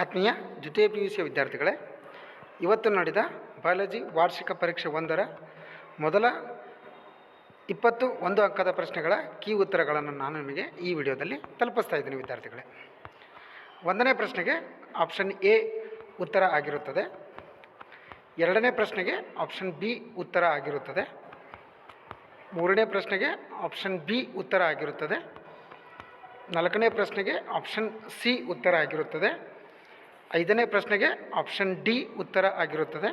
ಆತ್ಮೀಯ ದ್ವಿತೀಯ PUC ವಿದ್ಯಾರ್ಥಿಗಳೇ, ಇವತ್ತು ನಡೆದ ಬಯಾಲಜಿ ವಾರ್ಷಿಕ ಪರೀಕ್ಷೆ 1ರ ಮೊದಲ 21 ಅಂಕದ ಪ್ರಶ್ನೆಗಳ ಕೀ ಉತ್ತರಗಳನ್ನು ನಾನು ನಿಮಗೆ ಈ ವಿಡಿಯೋದಲ್ಲಿ ತಲುಪಿಸ್ತಾ ಇದ್ದೀನಿ ವಿದ್ಯಾರ್ಥಿಗಳೇ. 1ನೇ ಪ್ರಶ್ನೆಗೆ ಆಪ್ಷನ್ ಎ ಉತ್ತರ ಆಗಿರುತ್ತದೆ. 2ನೇ ಪ್ರಶ್ನೆಗೆ ಆಪ್ಷನ್ ಬಿ ಉತ್ತರ ಆಗಿರುತ್ತದೆ. 3ನೇ ಪ್ರಶ್ನೆಗೆ ಆಪ್ಷನ್ ಬಿ ಉತ್ತರ ಆಗಿರುತ್ತದೆ. 4ನೇ ಪ್ರಶ್ನೆಗೆ ಆಪ್ಷನ್ ಸಿ ಉತ್ತರ ಆಗಿರುತ್ತದೆ. 5ನೇ ಪ್ರಶ್ನೆಗೆ ಆಪ್ಷನ್ ಡಿ ಉತ್ತರ ಆಗಿರುತ್ತದೆ.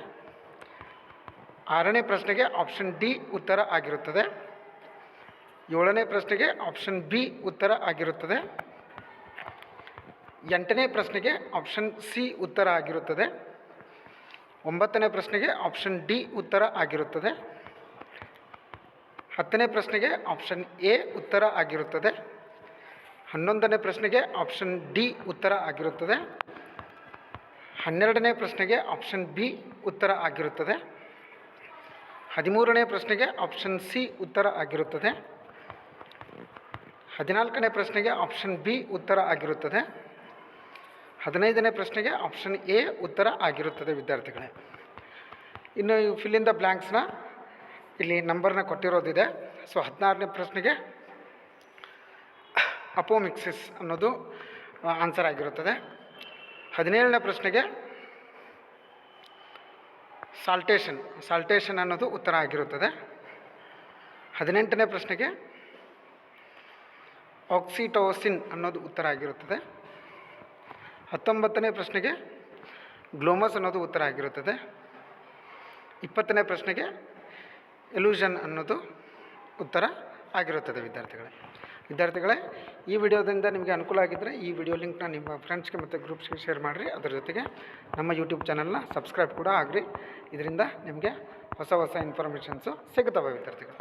6ನೇ ಪ್ರಶ್ನೆಗೆ ಆಪ್ಷನ್ ಡಿ ಉತ್ತರ ಆಗಿರುತ್ತದೆ. 7ನೇ ಪ್ರಶ್ನೆಗೆ ಆಪ್ಷನ್ ಬಿ ಉತ್ತರ ಆಗಿರುತ್ತದೆ. 8ನೇ ಪ್ರಶ್ನೆಗೆ ಆಪ್ಷನ್ ಸಿ ಉತ್ತರ ಆಗಿರುತ್ತದೆ. 9ನೇ ಪ್ರಶ್ನೆಗೆ ಆಪ್ಷನ್ ಡಿ ಉತ್ತರ ಆಗಿರುತ್ತದೆ. 10ನೇ ಪ್ರಶ್ನೆಗೆ ಆಪ್ಷನ್ ಎ ಉತ್ತರ ಆಗಿರುತ್ತದೆ. 11ನೇ ಪ್ರಶ್ನೆಗೆ ಆಪ್ಷನ್ ಡಿ ಉತ್ತರ ಆಗಿರುತ್ತದೆ. 12ನೇ ಪ್ರಶ್ನೆಗೆ ಆಪ್ಷನ್ ಬಿ ಉತ್ತರ ಆಗಿರುತ್ತದೆ. 13ನೇ ಪ್ರಶ್ನೆಗೆ ಆಪ್ಷನ್ ಸಿ ಉತ್ತರ ಆಗಿರುತ್ತದೆ. 14ನೇ ಪ್ರಶ್ನೆಗೆ ಆಪ್ಷನ್ ಬಿ ಉತ್ತರ ಆಗಿರುತ್ತದೆ. 15ನೇ ಪ್ರಶ್ನೆಗೆ ಆಪ್ಷನ್ ಎ ಉತ್ತರ ಆಗಿರುತ್ತದೆ ವಿದ್ಯಾರ್ಥಿಗಳೇ. ಇನ್ನು ಈ ಫಿಲ್ ಇನ್ ದ ಬ್ಲ್ಯಾಂಕ್ಸ್ನ ಇಲ್ಲಿ ನಂಬರ್ನ ಕೊಟ್ಟಿರೋದಿದೆ. ಸೊ 16ನೇ ಪ್ರಶ್ನೆಗೆ ಅಪೋಮಿಕ್ಸಿಸ್ ಅನ್ನೋದು ಆನ್ಸರ್ ಆಗಿರುತ್ತದೆ. 17ನೇ ಪ್ರಶ್ನೆಗೆ ಸಾಲ್ಟೇಷನ್ ಅನ್ನೋದು ಉತ್ತರ ಆಗಿರುತ್ತದೆ. 18ನೇ ಪ್ರಶ್ನೆಗೆ ಆಕ್ಸಿಟೋಸಿನ್ ಅನ್ನೋದು ಉತ್ತರ ಆಗಿರುತ್ತದೆ. 19ನೇ ಪ್ರಶ್ನೆಗೆ ಗ್ಲೋಮಸ್ ಅನ್ನೋದು ಉತ್ತರ ಆಗಿರುತ್ತದೆ. 20ನೇ ಪ್ರಶ್ನೆಗೆ ಎಲ್ಯೂಷನ್ ಅನ್ನೋದು ಉತ್ತರ ಆಗಿರುತ್ತದೆ ವಿದ್ಯಾರ್ಥಿಗಳೇ, ಈ ವಿಡಿಯೋದಿಂದ ನಿಮಗೆ ಅನುಕೂಲ ಆಗಿದ್ದರೆ ಈ ವಿಡಿಯೋ ಲಿಂಕ್ನ ನಿಮ್ಮ ಫ್ರೆಂಡ್ಸ್ಗೆ ಮತ್ತು ಗ್ರೂಪ್ಸ್ಗೆ ಶೇರ್ ಮಾಡಿರಿ. ಅದರ ಜೊತೆಗೆ ನಮ್ಮ ಯೂಟ್ಯೂಬ್ ಚಾನಲ್ನ ಸಬ್ಸ್ಕ್ರೈಬ್ ಕೂಡ ಆಗಿರಿ. ಇದರಿಂದ ನಿಮಗೆ ಹೊಸ ಇನ್ಫಾರ್ಮೇಷನ್ಸು ಸಿಗುತ್ತವೆ ವಿದ್ಯಾರ್ಥಿಗಳು.